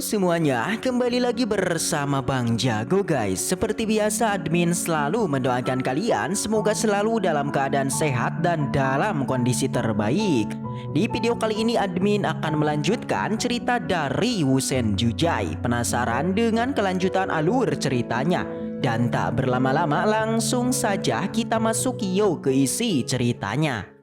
Halo semuanya, kembali lagi bersama Bang Jago guys. Seperti biasa admin selalu mendoakan kalian semoga selalu dalam keadaan sehat dan dalam kondisi terbaik. Di video kali ini admin akan melanjutkan cerita dari Wusen Jujai. Penasaran dengan kelanjutan alur ceritanya? Dan tak berlama-lama langsung saja kita masuk yuk ke isi ceritanya.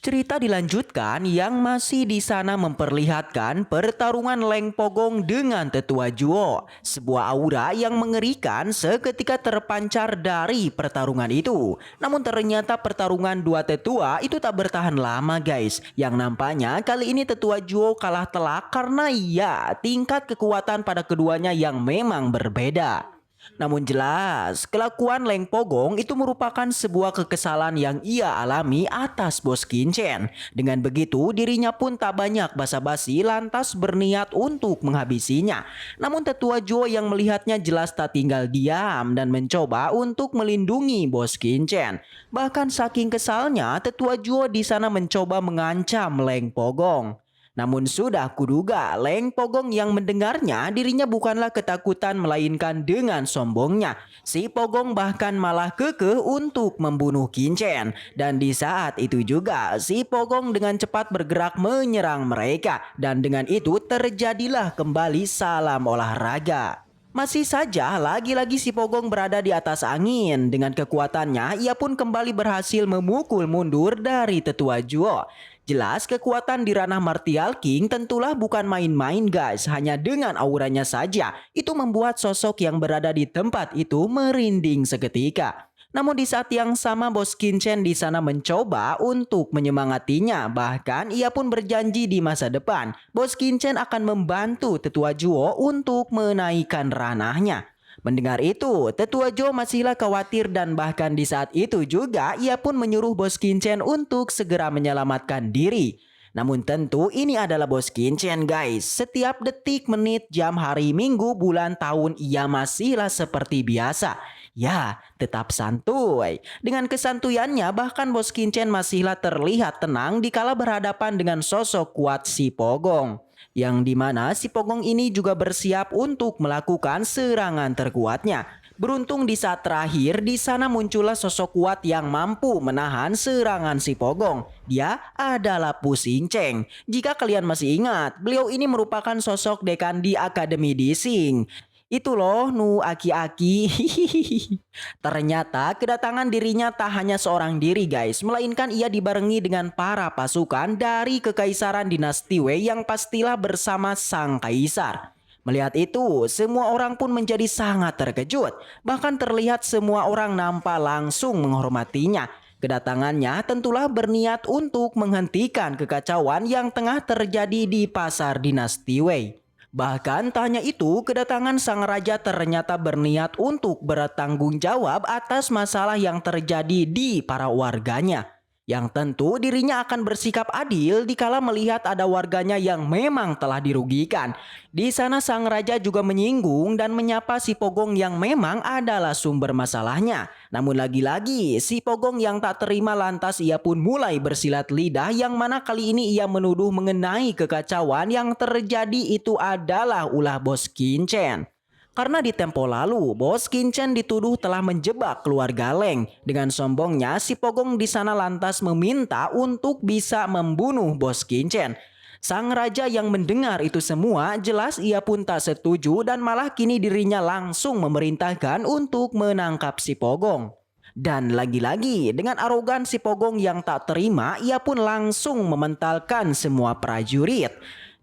Cerita dilanjutkan yang masih di sana memperlihatkan pertarungan Leng Pogong dengan Tetua Juo. Sebuah aura yang mengerikan seketika terpancar dari pertarungan itu. Namun ternyata pertarungan dua tetua itu tak bertahan lama guys. Yang nampaknya kali ini Tetua Juo kalah telak karena ya tingkat kekuatan pada keduanya yang memang berbeda. Namun jelas, kelakuan Leng Pogong itu merupakan sebuah kekesalan yang ia alami atas Bos Kincen. Dengan begitu, dirinya pun tak banyak basa-basi lantas berniat untuk menghabisinya. Namun Tetua Juo yang melihatnya jelas tak tinggal diam dan mencoba untuk melindungi Bos Kincen. Bahkan saking kesalnya, Tetua Juo di sana mencoba mengancam Leng Pogong. Namun sudah kuduga Leng Pogong yang mendengarnya dirinya bukanlah ketakutan melainkan dengan sombongnya. Si Pogong bahkan malah kekeh untuk membunuh Kincen. Dan di saat itu juga si Pogong dengan cepat bergerak menyerang mereka. Dan dengan itu terjadilah kembali salam olahraga. Masih saja lagi-lagi si Pogong berada di atas angin. Dengan kekuatannya ia pun kembali berhasil memukul mundur dari Tetua Juo. Jelas kekuatan di ranah Martial King tentulah bukan main-main guys. Hanya dengan auranya saja itu membuat sosok yang berada di tempat itu merinding seketika. Namun di saat yang sama Bos Kincen di sana mencoba untuk menyemangatinya. Bahkan ia pun berjanji di masa depan Bos Kincen akan membantu Tetua Juo untuk menaikkan ranahnya. Mendengar itu, Tetua Juo masihlah khawatir dan bahkan di saat itu juga ia pun menyuruh Bos Kincen untuk segera menyelamatkan diri. Namun tentu ini adalah Bos Kincen guys. Setiap detik, menit, jam, hari, minggu, bulan, tahun ia masihlah seperti biasa. Ya, tetap santuy. Dengan kesantuyannya bahkan Bos Kincen masihlah terlihat tenang dikala berhadapan dengan sosok kuat si Pogong. Yang dimana si Pogong ini juga bersiap untuk melakukan serangan terkuatnya. Beruntung di saat terakhir di sana muncullah sosok kuat yang mampu menahan serangan si Pogong. Dia adalah Pusing Ceng. Jika kalian masih ingat, beliau ini merupakan sosok dekan di Akademi Dising. Itu loh Nu Aki-Aki. Ternyata kedatangan dirinya tak hanya seorang diri guys, melainkan ia dibarengi dengan para pasukan dari Kekaisaran Dinasti Wei yang pastilah bersama sang kaisar. Melihat itu, semua orang pun menjadi sangat terkejut. Bahkan terlihat semua orang nampak langsung menghormatinya. Kedatangannya tentulah berniat untuk menghentikan kekacauan yang tengah terjadi di pasar Dinasti Wei. Bahkan tak hanya itu, kedatangan sang raja ternyata berniat untuk bertanggung jawab atas masalah yang terjadi di para warganya. Yang tentu dirinya akan bersikap adil dikala melihat ada warganya yang memang telah dirugikan. Di sana sang raja juga menyinggung dan menyapa si Pogong yang memang adalah sumber masalahnya. Namun lagi-lagi si Pogong yang tak terima lantas ia pun mulai bersilat lidah yang mana kali ini ia menuduh mengenai kekacauan yang terjadi itu adalah ulah Bos Kincen. Karena di tempo lalu, Bos Kincen dituduh telah menjebak keluarga Leng. Dengan sombongnya, si Pogong di sana lantas meminta untuk bisa membunuh Bos Kincen. Sang raja yang mendengar itu semua, jelas ia pun tak setuju dan malah kini dirinya langsung memerintahkan untuk menangkap si Pogong. Dan lagi-lagi, dengan arogan si Pogong yang tak terima, ia pun langsung mementalkan semua prajurit.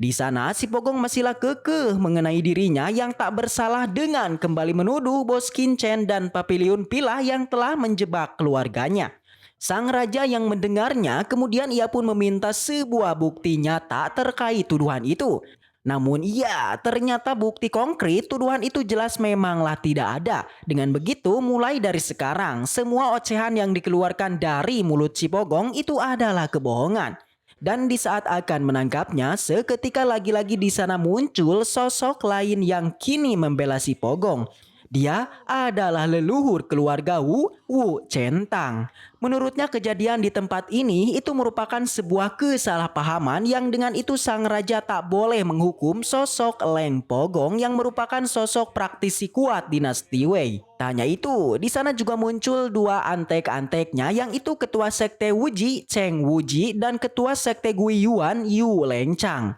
Di sana si Pogong masihlah kekeh mengenai dirinya yang tak bersalah dengan kembali menuduh Bos Kincen dan Papiliun Pilah yang telah menjebak keluarganya. Sang raja yang mendengarnya kemudian ia pun meminta sebuah bukti nyata terkait tuduhan itu. Namun iya, ternyata bukti konkret tuduhan itu jelas memanglah tidak ada. Dengan begitu mulai dari sekarang semua ocehan yang dikeluarkan dari mulut si Pogong itu adalah kebohongan. Dan di saat akan menangkapnya, seketika lagi-lagi di sana muncul sosok lain yang kini membela si Pogong. Dia adalah leluhur keluarga Wu Centang. Menurutnya kejadian di tempat ini itu merupakan sebuah kesalahpahaman yang dengan itu sang raja tak boleh menghukum sosok Leng Pogong yang merupakan sosok praktisi kuat dinasti Wei. Tak hanya itu, di sana juga muncul dua antek-anteknya yang itu ketua sekte Wuji Cheng Wuji dan ketua sekte Guiyuan Yu Lengchang.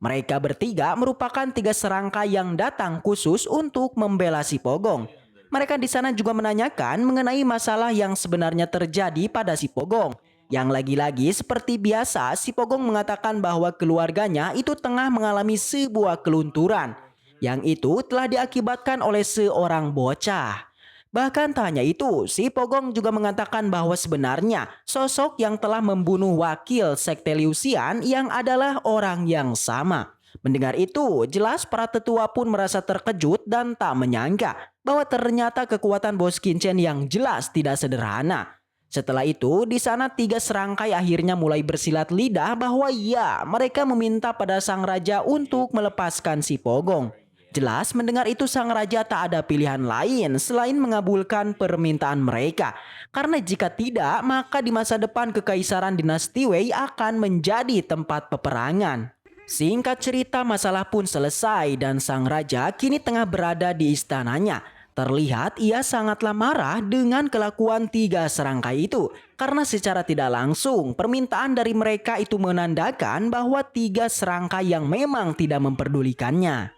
Mereka bertiga merupakan tiga serangkai yang datang khusus untuk membela si Pogong. Mereka di sana juga menanyakan mengenai masalah yang sebenarnya terjadi pada si Pogong. Yang lagi-lagi seperti biasa si Pogong mengatakan bahwa keluarganya itu tengah mengalami sebuah kelunturan. Yang itu telah diakibatkan oleh seorang bocah. Bahkan tak hanya itu, si Pogong juga mengatakan bahwa sebenarnya sosok yang telah membunuh wakil sekte Liuxian yang adalah orang yang sama. Mendengar itu, jelas para tetua pun merasa terkejut dan tak menyangka bahwa ternyata kekuatan Bos Qianchen yang jelas tidak sederhana. Setelah itu, di sana tiga serangkai akhirnya mulai bersilat lidah bahwa ya, mereka meminta pada sang raja untuk melepaskan si Pogong. Jelas mendengar itu sang raja tak ada pilihan lain selain mengabulkan permintaan mereka. Karena jika tidak, maka di masa depan kekaisaran dinasti Wei akan menjadi tempat peperangan. Singkat cerita, masalah pun selesai dan sang raja kini tengah berada di istananya. Terlihat ia sangatlah marah dengan kelakuan tiga serangkai itu. Karena secara tidak langsung permintaan dari mereka itu menandakan bahwa tiga serangkai yang memang tidak memperdulikannya.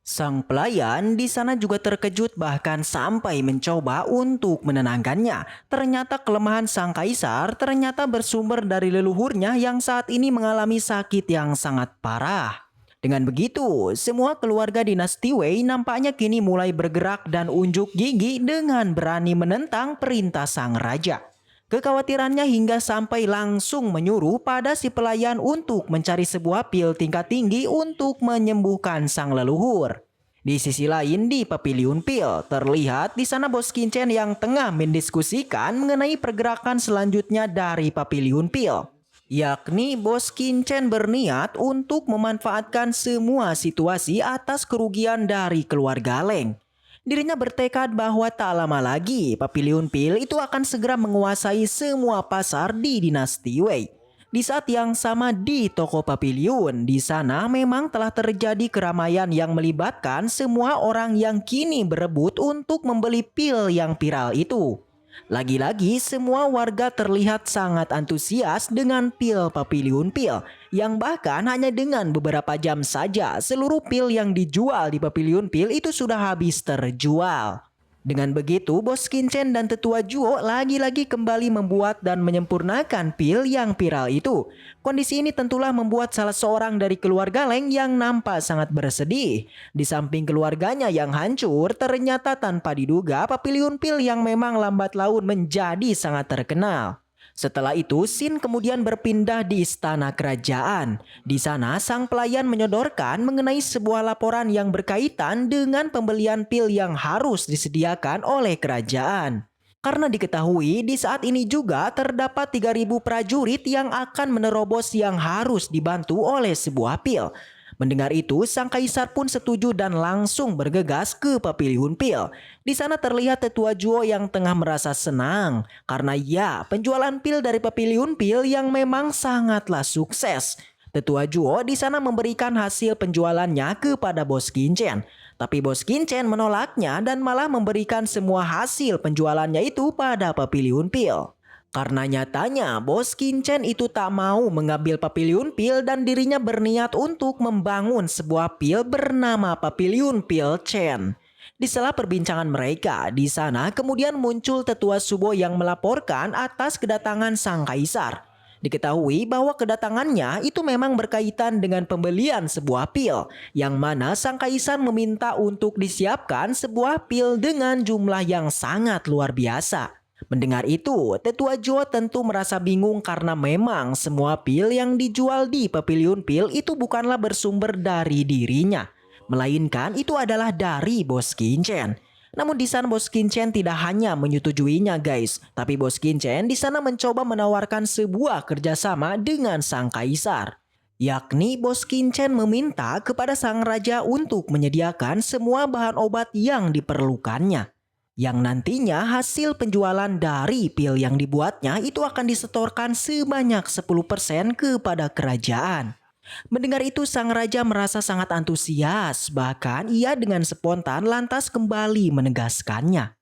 Sang pelayan di sana juga terkejut bahkan sampai mencoba untuk menenangkannya. Ternyata kelemahan sang kaisar ternyata bersumber dari leluhurnya yang saat ini mengalami sakit yang sangat parah. Dengan begitu, semua keluarga dinasti Wei nampaknya kini mulai bergerak dan unjuk gigi dengan berani menentang perintah sang raja. Kekhawatirannya hingga sampai langsung menyuruh pada si pelayan untuk mencari sebuah pil tingkat tinggi untuk menyembuhkan sang leluhur. Di sisi lain di Pavilion Pil, terlihat di sana Bos Qianchen yang tengah mendiskusikan mengenai pergerakan selanjutnya dari Pavilion Pil. Yakni Bos Qianchen berniat untuk memanfaatkan semua situasi atas kerugian dari keluarga Leng. Dirinya bertekad bahwa tak lama lagi Pavilion Pil itu akan segera menguasai semua pasar di dinasti Wei. Di saat yang sama di toko Pavilion, di sana memang telah terjadi keramaian yang melibatkan semua orang yang kini berebut untuk membeli pil yang viral itu. Lagi-lagi semua warga terlihat sangat antusias dengan pil Pavilion Pil yang bahkan hanya dengan beberapa jam saja seluruh pil yang dijual di Pavilion Pil itu sudah habis terjual. Dengan begitu Bos Qianchen dan tetua Zhuo lagi-lagi kembali membuat dan menyempurnakan pil yang viral itu. Kondisi ini tentulah membuat salah seorang dari keluarga Leng yang nampak sangat bersedih. Di samping keluarganya yang hancur, ternyata tanpa diduga Pavilion Pil yang memang lambat laun menjadi sangat terkenal. Setelah itu, Xin kemudian berpindah di istana kerajaan. Di sana, sang pelayan menyodorkan mengenai sebuah laporan yang berkaitan dengan pembelian pil yang harus disediakan oleh kerajaan. Karena diketahui di saat ini juga terdapat 3.000 prajurit yang akan menerobos yang harus dibantu oleh sebuah pil. Mendengar itu, sang kaisar pun setuju dan langsung bergegas ke Pavilion Pil. Di sana terlihat tetua Zhuo yang tengah merasa senang karena ya, penjualan pil dari Pavilion Pil yang memang sangatlah sukses. Tetua Zhuo di sana memberikan hasil penjualannya kepada Bos Qianchen. Tapi Bos Qianchen menolaknya dan malah memberikan semua hasil penjualannya itu pada Pavilion Pil. Karena nyatanya Bos Qianchen itu tak mau mengambil Pavilion Pil dan dirinya berniat untuk membangun sebuah pil bernama Pavilion Pil Chen. Di sela perbincangan mereka, di sana kemudian muncul tetua Subo yang melaporkan atas kedatangan sang kaisar. Diketahui bahwa kedatangannya itu memang berkaitan dengan pembelian sebuah pil, yang mana sang kaisar meminta untuk disiapkan sebuah pil dengan jumlah yang sangat luar biasa. Mendengar itu, tetua Zhuo tentu merasa bingung karena memang semua pil yang dijual di Pavilion Pil itu bukanlah bersumber dari dirinya, melainkan itu adalah dari Bos Qianchen. Namun di sana Bos Qianchen tidak hanya menyetujuinya guys, tapi Bos Qianchen di sana mencoba menawarkan sebuah kerjasama dengan sang kaisar. yakni Bos Qianchen meminta kepada sang raja untuk menyediakan semua bahan obat yang diperlukannya. Yang nantinya hasil penjualan dari pil yang dibuatnya itu akan disetorkan sebanyak 10% kepada kerajaan. Mendengar itu sang raja merasa sangat antusias, bahkan ia dengan spontan lantas kembali menegaskannya.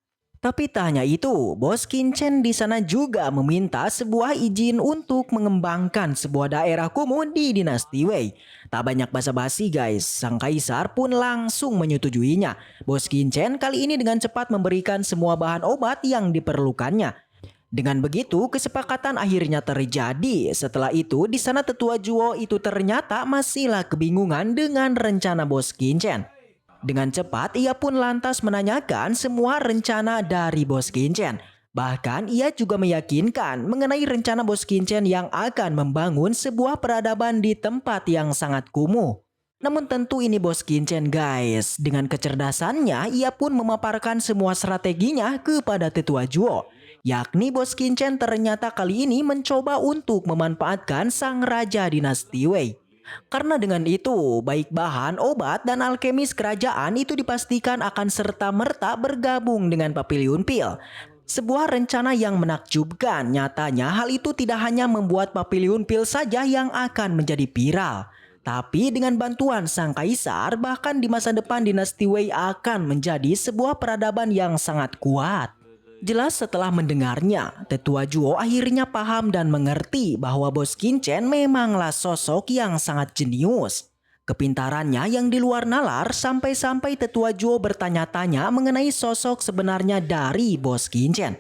Tapi tak hanya itu, Bos Qianchen di sana juga meminta sebuah izin untuk mengembangkan sebuah daerah kumuh di dinasti Wei. Tak banyak basa-basi guys, sang kaisar pun langsung menyetujuinya. Bos Qianchen kali ini dengan cepat memberikan semua bahan obat yang diperlukannya. Dengan begitu, kesepakatan akhirnya terjadi. Setelah itu, di sana tetua Zhuo itu ternyata masihlah kebingungan dengan rencana Bos Qianchen. Dengan cepat, ia pun lantas menanyakan semua rencana dari Bos Qianchen. Bahkan ia juga meyakinkan mengenai rencana Bos Qianchen yang akan membangun sebuah peradaban di tempat yang sangat kumuh. Namun tentu ini Bos Qianchen guys. Dengan kecerdasannya, ia pun memaparkan semua strateginya kepada tetua Zhuo. Yakni Bos Qianchen ternyata kali ini mencoba untuk memanfaatkan sang raja dinasti Wei. Karena dengan itu, baik bahan, obat, dan alkemis kerajaan itu dipastikan akan serta-merta bergabung dengan Papiliun Pil. Sebuah rencana yang menakjubkan. Nyatanya hal itu tidak hanya membuat Papiliun Pil saja yang akan menjadi viral. Tapi dengan bantuan sang kaisar, bahkan di masa depan dinasti Wei akan menjadi sebuah peradaban yang sangat kuat. Jelas setelah mendengarnya, tetua Zhuo akhirnya paham dan mengerti bahwa Bos Qianchen memanglah sosok yang sangat jenius. Kepintarannya yang di luar nalar sampai-sampai tetua Zhuo bertanya-tanya mengenai sosok sebenarnya dari Bos Qianchen.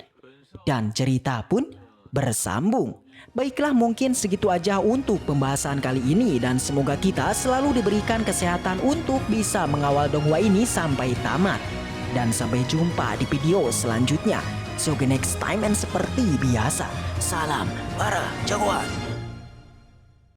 Dan cerita pun bersambung. Baiklah, mungkin segitu aja untuk pembahasan kali ini dan semoga kita selalu diberikan kesehatan untuk bisa mengawal donghua ini sampai tamat. Dan sampai jumpa di video selanjutnya. So the next time, and seperti biasa, salam para jagoan.